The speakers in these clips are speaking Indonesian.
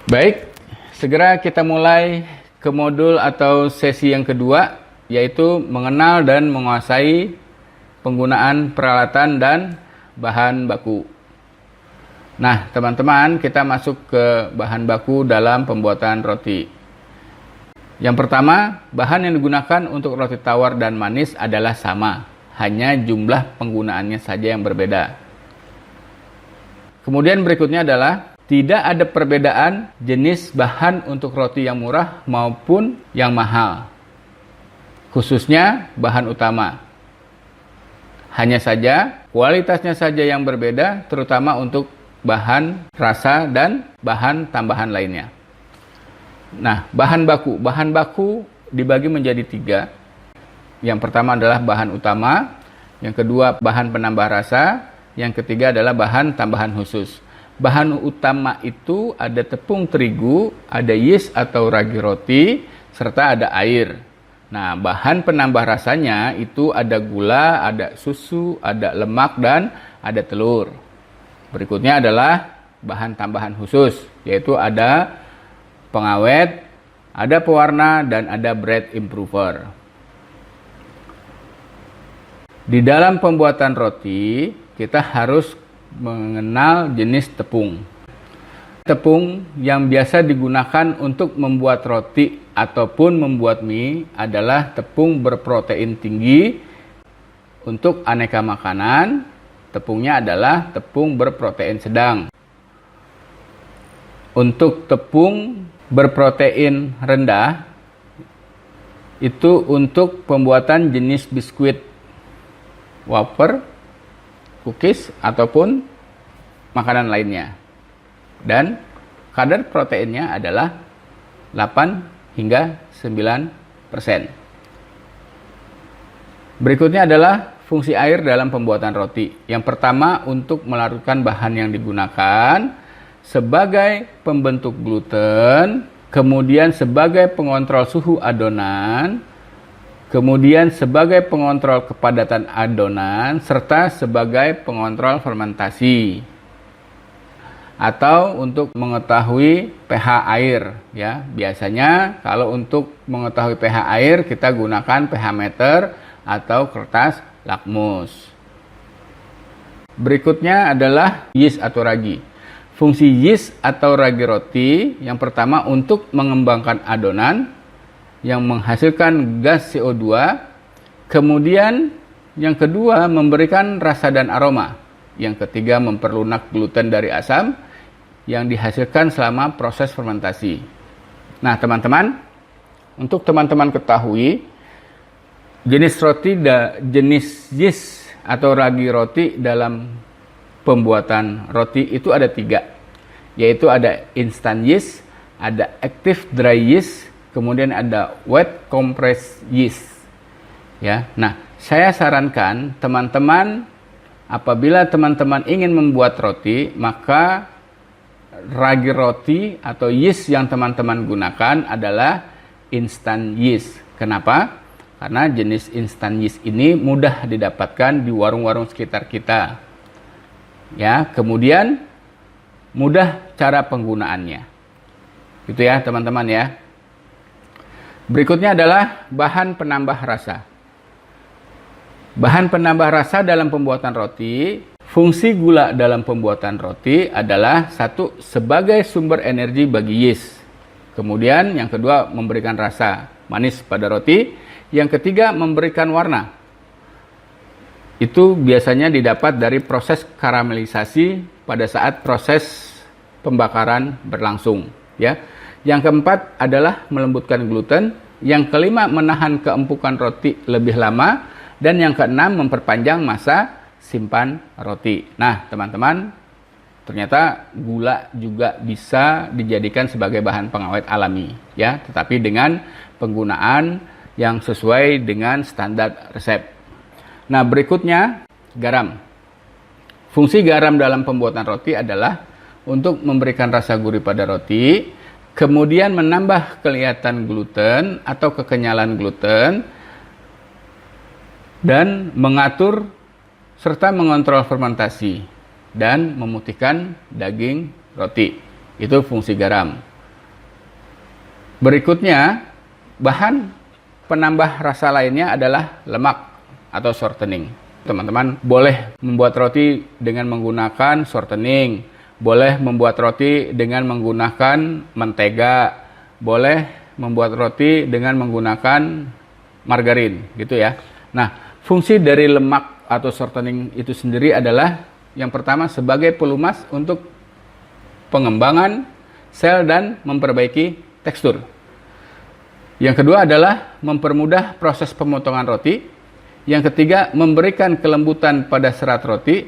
Baik, segera kita mulai ke modul atau sesi yang kedua, yaitu mengenal dan menguasai penggunaan peralatan dan bahan baku. Nah, teman-teman, kita masuk ke bahan baku dalam pembuatan roti. Yang pertama, bahan yang digunakan untuk roti tawar dan manis adalah sama, hanya jumlah penggunaannya saja yang berbeda. Kemudian berikutnya adalah tidak ada perbedaan jenis bahan untuk roti yang murah maupun yang mahal, khususnya bahan utama. Hanya saja kualitasnya saja yang berbeda, terutama untuk bahan rasa dan bahan tambahan lainnya. Nah, bahan baku dibagi menjadi 3. Yang pertama adalah bahan utama, yang kedua bahan penambah rasa, yang ketiga adalah bahan tambahan khusus. Bahan utama itu ada tepung terigu, ada yeast atau ragi roti, serta ada air. Nah, bahan penambah rasanya itu ada gula, ada susu, ada lemak, dan ada telur. Berikutnya adalah bahan tambahan khusus, yaitu ada pengawet, ada pewarna, dan ada bread improver. Di dalam pembuatan roti, kita harus mengenal jenis tepung. Tepung yang biasa digunakan untuk membuat roti ataupun membuat mie adalah tepung berprotein tinggi. Untuk aneka makanan, tepungnya adalah tepung berprotein sedang. Untuk tepung berprotein rendah, itu untuk pembuatan jenis biskuit, wafer, cookies, ataupun makanan lainnya. Dan kadar proteinnya adalah 8 hingga 9%. Berikutnya adalah fungsi air dalam pembuatan roti. Yang pertama, untuk melarutkan bahan yang digunakan sebagai pembentuk gluten, kemudian sebagai pengontrol suhu adonan, kemudian sebagai pengontrol kepadatan adonan, serta sebagai pengontrol fermentasi. Atau untuk mengetahui pH air, ya. Biasanya kalau untuk mengetahui pH air kita gunakan pH meter atau kertas lakmus. Berikutnya adalah yeast atau ragi. Fungsi yeast atau ragi roti yang pertama untuk mengembangkan adonan yang menghasilkan gas CO2, kemudian yang kedua memberikan rasa dan aroma, yang ketiga memperlunak gluten dari asam yang dihasilkan selama proses fermentasi. Nah, teman-teman, untuk teman-teman ketahui jenis yeast atau ragi roti dalam pembuatan roti itu ada 3, yaitu ada instant yeast, ada active dry yeast, kemudian ada wet compressed yeast. Ya. Nah, saya sarankan teman-teman apabila teman-teman ingin membuat roti, maka ragi roti atau yeast yang teman-teman gunakan adalah instant yeast. Kenapa? Karena jenis instant yeast ini mudah didapatkan di warung-warung sekitar kita. Ya, kemudian mudah cara penggunaannya. Itu ya, teman-teman ya. Berikutnya adalah bahan penambah rasa. Bahan penambah rasa dalam pembuatan roti, fungsi gula dalam pembuatan roti adalah 1. Sebagai sumber energi bagi yeast. Kemudian yang kedua memberikan rasa manis pada roti. Yang ketiga memberikan warna. Itu biasanya didapat dari proses karamelisasi pada saat proses pembakaran berlangsung. Ya. Yang keempat adalah melembutkan gluten. Yang kelima menahan keempukan roti lebih lama. Dan yang keenam memperpanjang masa simpan roti. Nah, teman-teman, ternyata gula juga bisa dijadikan sebagai bahan pengawet alami. Ya, tetapi dengan penggunaan yang sesuai dengan standar resep. Nah, berikutnya garam. Fungsi garam dalam pembuatan roti adalah untuk memberikan rasa gurih pada roti, kemudian menambah kelihatan gluten atau kekenyalan gluten, dan mengatur serta mengontrol fermentasi dan memutihkan daging roti. Itu fungsi garam. Berikutnya, bahan penambah rasa lainnya adalah lemak atau shortening. Teman-teman boleh membuat roti dengan menggunakan shortening, boleh membuat roti dengan menggunakan mentega, boleh membuat roti dengan menggunakan margarin, gitu ya. Nah, fungsi dari lemak atau shortening itu sendiri adalah yang pertama sebagai pelumas untuk pengembangan sel dan memperbaiki tekstur. Yang kedua adalah mempermudah proses pemotongan roti. Yang ketiga, memberikan kelembutan pada serat roti.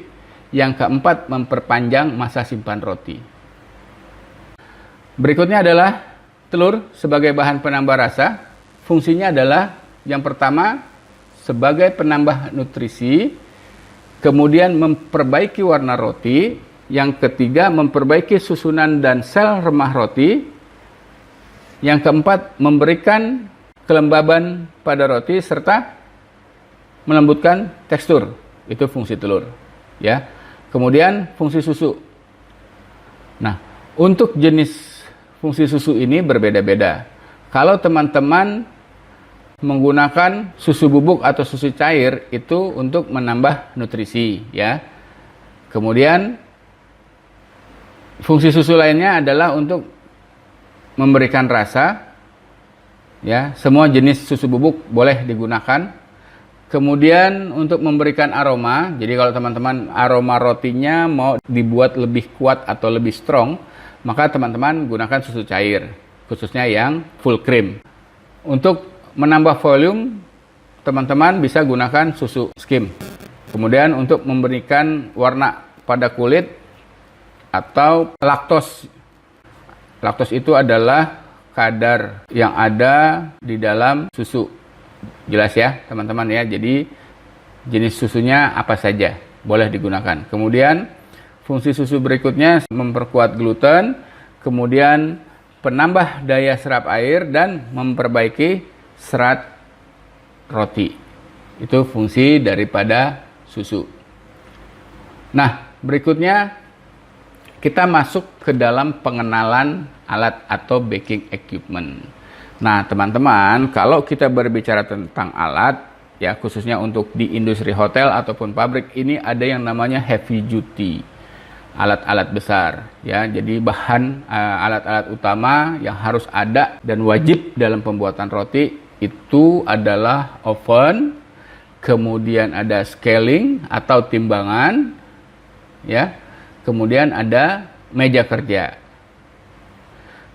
Yang keempat, memperpanjang masa simpan roti. Berikutnya adalah telur sebagai bahan penambah rasa. Fungsinya adalah yang pertama sebagai penambah nutrisi, kemudian memperbaiki warna roti, yang ketiga memperbaiki susunan dan sel remah roti, yang keempat memberikan kelembaban pada roti serta melembutkan tekstur. Itu fungsi telur, ya. Kemudian fungsi susu. Nah, untuk jenis fungsi susu ini berbeda-beda. Kalau teman-teman menggunakan susu bubuk atau susu cair, itu untuk menambah nutrisi, ya. Kemudian fungsi susu lainnya adalah untuk memberikan rasa, ya. Semua jenis susu bubuk boleh digunakan. Kemudian untuk memberikan aroma, jadi kalau teman-teman aroma rotinya mau dibuat lebih kuat atau lebih strong, maka teman-teman gunakan susu cair, khususnya yang full cream. Untuk menambah volume, teman-teman bisa gunakan susu skim. Kemudian untuk memberikan warna pada kulit atau laktos. Laktos itu adalah kadar yang ada di dalam susu. Jelas ya teman-teman ya, jadi jenis susunya apa saja boleh digunakan. Kemudian fungsi susu berikutnya memperkuat gluten, kemudian penambah daya serap air dan memperbaiki serat roti. Itu fungsi daripada susu. Nah, berikutnya kita masuk ke dalam pengenalan alat atau baking equipment. Nah, teman-teman, kalau kita berbicara tentang alat, ya khususnya untuk di industri hotel ataupun pabrik, ini ada yang namanya heavy duty, alat-alat besar, ya. Jadi bahan alat-alat utama yang harus ada dan wajib dalam pembuatan roti itu adalah oven, kemudian ada scaling atau timbangan, ya. Kemudian ada meja kerja.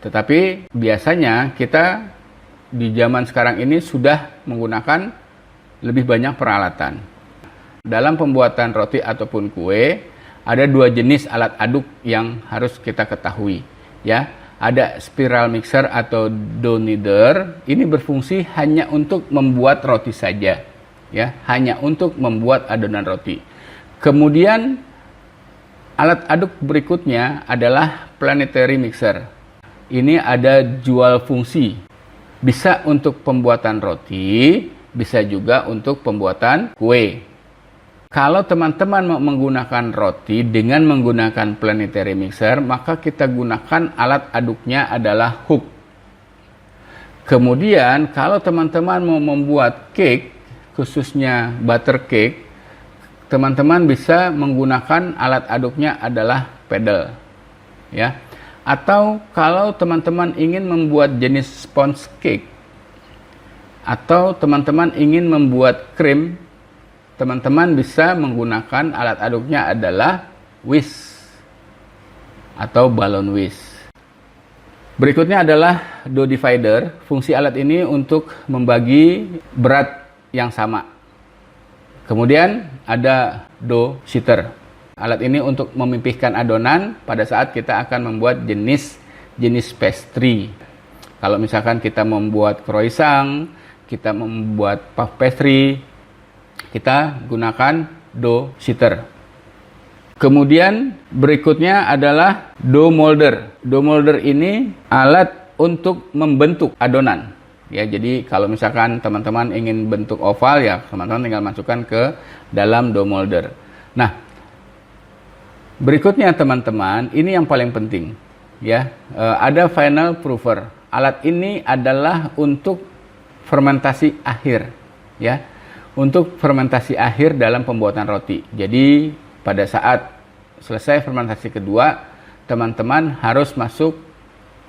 Tetapi biasanya kita di zaman sekarang ini sudah menggunakan lebih banyak peralatan. Dalam pembuatan roti ataupun kue, ada dua jenis alat aduk yang harus kita ketahui, ya. Ada spiral mixer atau dough kneader. Ini berfungsi hanya untuk membuat roti saja, ya, hanya untuk membuat adonan roti. Kemudian alat aduk berikutnya adalah planetary mixer. Ini ada dual fungsi. Bisa untuk pembuatan roti, bisa juga untuk pembuatan kue. Kalau teman-teman mau menggunakan roti dengan menggunakan planetary mixer, maka kita gunakan alat aduknya adalah hook. Kemudian kalau teman-teman mau membuat cake, khususnya butter cake, teman-teman bisa menggunakan alat aduknya adalah pedal, ya. Atau kalau teman-teman ingin membuat jenis sponge cake, atau teman-teman ingin membuat krim, teman-teman bisa menggunakan alat aduknya adalah whisk atau balon whisk. Berikutnya adalah dough divider. Fungsi alat ini untuk membagi berat yang sama. Kemudian ada dough sitter. Alat ini untuk memipihkan adonan pada saat kita akan membuat jenis pastry. Kalau misalkan kita membuat croissant, kita membuat puff pastry, kita gunakan dough sitter. Kemudian berikutnya adalah dough molder. Dough molder ini alat untuk membentuk adonan. Ya, jadi kalau misalkan teman-teman ingin bentuk oval, ya teman-teman tinggal masukkan ke dalam dough molder. Nah, berikutnya teman-teman, ini yang paling penting, ya. Ada final prover. Alat ini adalah untuk fermentasi akhir, ya. Untuk fermentasi akhir dalam pembuatan roti. Jadi pada saat selesai fermentasi kedua, teman-teman harus masuk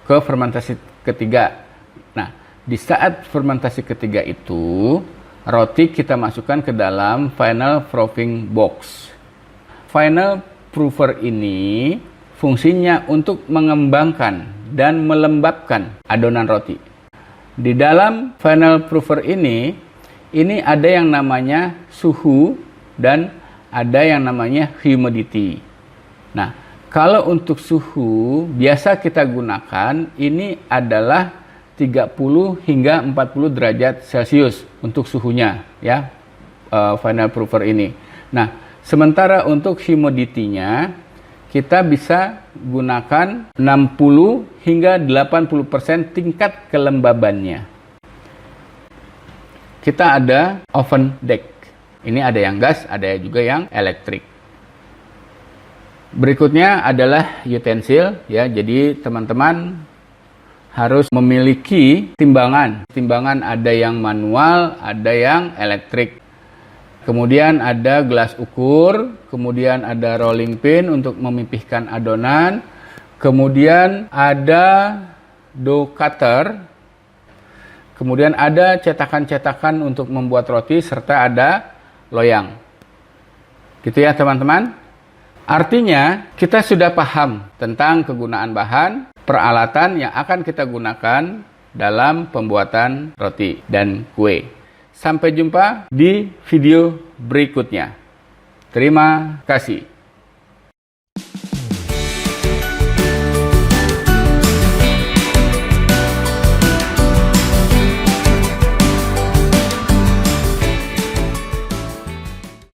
ke fermentasi ketiga. Nah, di saat fermentasi ketiga itu, roti kita masukkan ke dalam final proofing box. Final proofer ini fungsinya untuk mengembangkan dan melembabkan adonan roti. Di dalam final proofer ini ada yang namanya suhu dan ada yang namanya humidity. Nah, kalau untuk suhu biasa kita gunakan ini adalah 30 hingga 40 derajat Celcius untuk suhunya, ya, final proofer ini. Nah, sementara untuk humidity-nya kita bisa gunakan 60 hingga 80% tingkat kelembabannya. Kita ada oven deck. Ini ada yang gas, ada juga yang elektrik. Berikutnya adalah utensil, ya. Jadi teman-teman harus memiliki timbangan. Timbangan ada yang manual, ada yang elektrik. Kemudian ada gelas ukur, kemudian ada rolling pin untuk memipihkan adonan, kemudian ada dough cutter, kemudian ada cetakan-cetakan untuk membuat roti, serta ada loyang. Gitu ya teman-teman. Artinya kita sudah paham tentang kegunaan bahan, peralatan yang akan kita gunakan dalam pembuatan roti dan kue. Sampai jumpa di video berikutnya. Terima kasih.